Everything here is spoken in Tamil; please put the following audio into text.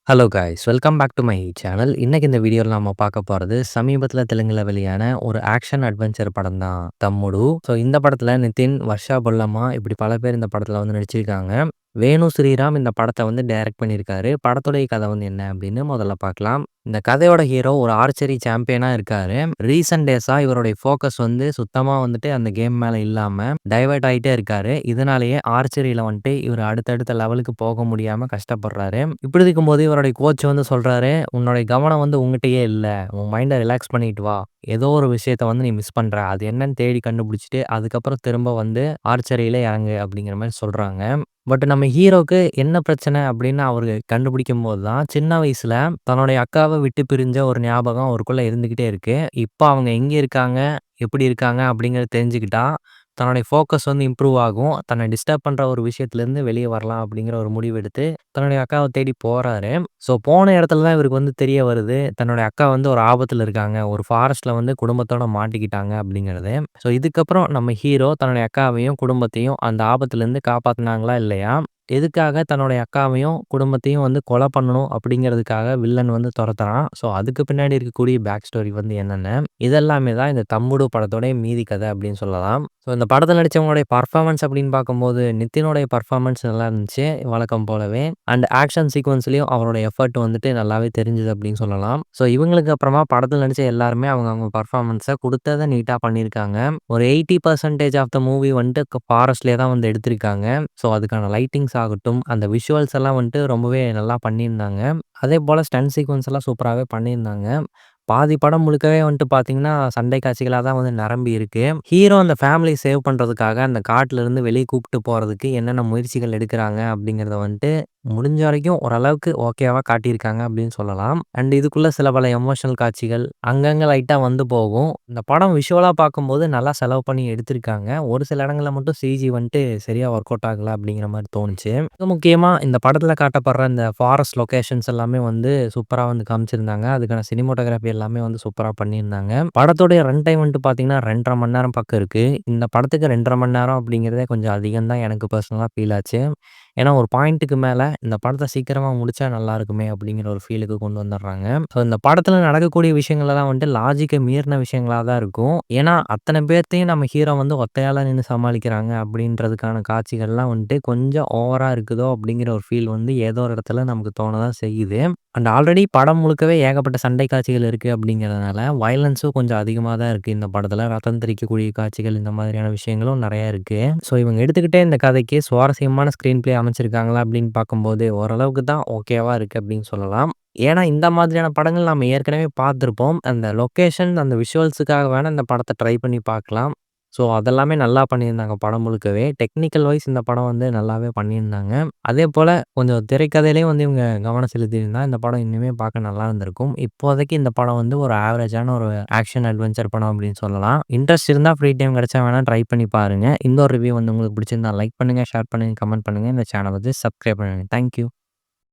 Hello guys welcome back to my channel. இன்னைக்கு இந்த வீடியோவில் நம்ம பார்க்க போகிறது சமீபத்தில் தெலுங்குல வெளியான ஒரு ஆக்ஷன் அட்வென்ச்சர் படம் தான் தம்முடு. ஸோ இந்த படத்தில் நிதின், வர்ஷா பொல்லம்மா இப்படி பல பேர் இந்த படத்தில் வந்து நடிச்சிருக்காங்க. வேணு ஸ்ரீராம் இந்த படத்தை வந்து டைரக்ட் பண்ணியிருக்காரு. படத்துடைய கதை வந்து என்ன அப்படின்னு முதல்ல பார்க்கலாம். இந்த கதையோட ஹீரோ ஒரு ஆர்ச்சரி சாம்பியனா இருக்காரு. ரீசன்ட் டேஸா இவருடைய ஃபோக்கஸ் வந்து சுத்தமா வந்துட்டு அந்த கேம் மேல இல்லாம டைவர்ட் ஆயிட்டே இருக்காரு. இதனாலேயே ஆர்ச்சரியில வந்துட்டு இவர் அடுத்தடுத்த லெவலுக்கு போக முடியாம கஷ்டப்படுறாரு. இப்படி இருக்கும்போது இவருடைய கோச் வந்து சொல்றாரு, "உன்னுடைய கவனம் வந்து உன்கிட்டயே இல்ல. உன் மைண்ட ரிலாக்ஸ் பண்ணிட்டு வா. ஏதோ ஒரு விஷயத்த வந்து நீ மிஸ் பண்ற. அது என்னன்னு தேடி கண்டுபிடிச்சுட்டு அதுக்கப்புறம் திரும்ப வந்து ஆர்ச்சரியில இறங்கு" அப்படிங்கிற மாரி சொல்றாங்க. பட் நம்ம ஹீரோக்கு என்ன பிரச்சனை அப்படின்னு அவரு கண்டுபிடிக்கும்போது தான், சின்ன வயசுல தன்னுடைய அக்காவ விட்டு பிரிஞ்ச ஒரு ஞாபகம் அவருக்குள்ள இருந்துகிட்டே இருக்கு. இப்ப அவங்க எங்க இருக்காங்க, எப்படி இருக்காங்க அப்படிங்கிறத தெரிஞ்சுக்கிட்டா, தன்னுடைய ஃபோக்கஸ் வந்து இம்ப்ரூவ் ஆகும். தன்னை டிஸ்டர்ப் பண்ற ஒரு விஷயத்துலேருந்து வெளிய வரலாம் அப்படிங்கிற ஒரு முடிவு எடுத்து, தன்னுடைய அக்காவ தேடி போறாரு. ஸோ போன இடத்துல தான் இவருக்கு வந்து தெரிய வருது, தன்னுடைய அக்கா வந்து ஒரு ஆபத்துல இருக்காங்க. ஒரு ஃபாரஸ்ட்ல வந்து குடும்பத்தோட மாட்டிக்கிட்டாங்க அப்படிங்கிறது. ஸோ இதுக்கப்புறம் நம்ம ஹீரோ தன்னுடைய அக்காவையும், குடும்பத்தையும் அந்த ஆபத்துலேருந்து காப்பாத்துனாங்களா இல்லையா? எதுக்காக தன்னுடைய அக்காவையும், குடும்பத்தையும் வந்து கொலை பண்ணணும் அப்படிங்கிறதுக்காக வில்லன் வந்து தொரத்துறான். ஸோ அதுக்கு பின்னாடி இருக்கக்கூடிய பேக் ஸ்டோரி வந்து என்னென்ன? இதெல்லாமே தான் இந்த தம்முடு படத்தோட மீதி கதை அப்படின்னு சொல்லலாம். ஸோ இந்த படத்துல நடிச்சவங்களுடைய பெர்ஃபார்மன்ஸ் அப்படின்னு பார்க்கும்போது, நிதினுடைய பெர்ஃபார்மன்ஸ் நல்லா இருந்துச்சு வழக்கம் போலவே. அண்ட் ஆக்ஷன் சீக்வென்ஸ்லயும் அவரோட எஃபர்ட் வந்துட்டு நல்லாவே தெரிஞ்சது அப்படின்னு சொல்லலாம். ஸோ இவங்களுக்கு அப்புறமா படத்துல நடிச்ச எல்லாருமே அவங்க பெர்ஃபார்மன்ஸ குடுத்தத நீட்டா பண்ணியிருக்காங்க. ஒரு 80% ஆஃப் த மூவி வந்துட்டு ஃபாரஸ்ட்லயே தான் வந்து எடுத்திருக்காங்க. ஸோ அதுக்கான லைட்டிங்ஸ் ஆகட்டும், அந்த விஷுவல்ஸ் எல்லாம் வந்துட்டு ரொம்பவே நல்லா பண்ணியிருந்தாங்க. அதேபோல ஸ்டண்ட் சீக்வென்ஸ் எல்லாம் சூப்பராவே பண்ணியிருந்தாங்க. பாதி படம் முழுக்கவே வந்துட்டு பார்த்தீங்கன்னா, சண்டை காட்சிகளா தான் வந்து நிரம்பி இருக்கு. ஹீரோ அந்த ஃபேமிலிய சேவ் பண்றதுக்காக அந்த காட்டுல இருந்து வெளிய கூப்பிட்டு போறதுக்கு என்னென்ன முயற்சிகள் எடுக்குறாங்க அப்படிங்கிறத வந்துட்டு முடிஞ்ச வரைக்கும் ஓரளவுக்கு ஓகேவா காட்டியிருக்காங்க அப்படின்னு சொல்லலாம். அண்ட் இதுக்குள்ள சில பல எமோஷனல் காட்சிகள் அங்கங்க லைட்டா வந்து போகும். இந்த படம் விஷுவலா பார்க்கும்போது நல்லா செலவு பண்ணி எடுத்திருக்காங்க. ஒரு சில இடங்கள்ல மட்டும் சிஜி வந்துட்டு சரியா ஒர்க் அவுட் ஆகல அப்படிங்கிற மாரி தோணுச்சு. மிக முக்கியமா இந்த படத்துல காட்டப்படுற இந்த ஃபாரஸ்ட் லொகேஷன்ஸ் எல்லாமே வந்து சூப்பரா வந்து காமிச்சிருந்தாங்க. அதுக்கான சினிமாட்டோகிராஃபி எல்லாமே வந்து சூப்பரா பண்ணியிருந்தாங்க. படத்துடைய ரன் டைம் வந்துட்டு பார்த்தீங்கன்னா 2 1/2 மணி நேரம் பக்கம் இருக்கு. இந்த படத்துக்கு 2 1/2 மணி நேரம் அப்படிங்கிறதே கொஞ்சம் அதிகம் தான் எனக்கு பர்சனலா ஃபீல் ஆச்சு. ஏன்னா ஒரு பாயிண்ட்டுக்கு மேல இந்த படத்த சீக்கிரமா முடிச்சா நல்லா இருக்குமே அப்படிங்கிற ஒரு ஃபீலுக்கு கொண்டு வந்துடுறாங்க. ஸோ இந்த படத்துல நடக்கக்கூடிய விஷயங்கள் எல்லாம் வந்துட்டு லாஜிக்க மீறின விஷயங்களா தான் இருக்கும். ஏன்னா அத்தன பேத்தையும் நம்ம ஹீரோ வந்து ஒத்தையாளா நின்னு சமாளிக்கிறாங்க அப்படின்றதுக்கான காட்சிகள்லாம் வந்துட்டு கொஞ்சம் ஓவரா இருக்குதோ அப்படிங்கிற ஒரு ஃபீல் வந்து ஏதோ ஒரு இடத்துல நமக்கு தோண தான் செய்யுது. அண்ட் ஆல்ரெடி படம் முழுக்கவே ஏகப்பட்ட சண்டை காட்சிகள் இருக்கு அப்படிங்கிறதுனால, வயலன்ஸும் கொஞ்சம் அதிகமா தான் இருக்கு இந்த படத்துல. ரத்தம் தெறிக்கக்கூடிய காட்சிகள் இந்த மாதிரியான விஷயங்களும் நெறைய இருக்கு. ஸோ இவங்க எடுத்துக்கிட்டே இந்த கதைக்கு சுவாரஸ்யமான ஸ்க்ரீன் பிளே அமைச்சிருக்காங்களா அப்படின்னு பார்க்கும்போது, ஓரளவுக்கு தான் ஓகேவா இருக்கு அப்படின்னு சொல்லலாம். ஏன்னா இந்த மாதிரியான படங்கள் நம்ம ஏற்கனவே பார்த்துருப்போம். அந்த லொகேஷன், அந்த விஷுவல்ஸுக்காக வேணா இந்த படத்த ட்ரை பண்ணி பார்க்கலாம். ஸோ அதெல்லாமே நல்லா பண்ணியிருந்தாங்க படம் முழுக்கவே. டெக்னிக்கல் வைஸ் இந்த படம் வந்து நல்லாவே பண்ணியிருந்தாங்க. அதேபோல கொஞ்சம் திரைக்கதையிலயும் வந்து இவங்க கவனம் செலுத்தியிருந்தா, இந்த படம் இன்னுமே பார்க்க நல்லா இருந்திருக்கும். இப்போதைக்கு இந்த படம் வந்து ஒரு ஆவரேஜான ஒரு ஆக்ஷன் அட்வென்ச்சர் படம் அப்படின்னு சொல்லலாம். இன்ட்ரெஸ்ட் இருந்தா ஃப்ரீ டைம் கிடைச்சா வேணா ட்ரை பண்ணி பாருங்க. இந்த ஒரு ரிவ்யூ வந்து உங்களுக்கு பிடிச்சிருந்தா லைக் பண்ணுங்க, ஷேர் பண்ணுங்க, கமெண்ட் பண்ணுங்க. இந்த சேனல் வந்து சப்ஸ்கிரைப் பண்ணுங்க. Thank you.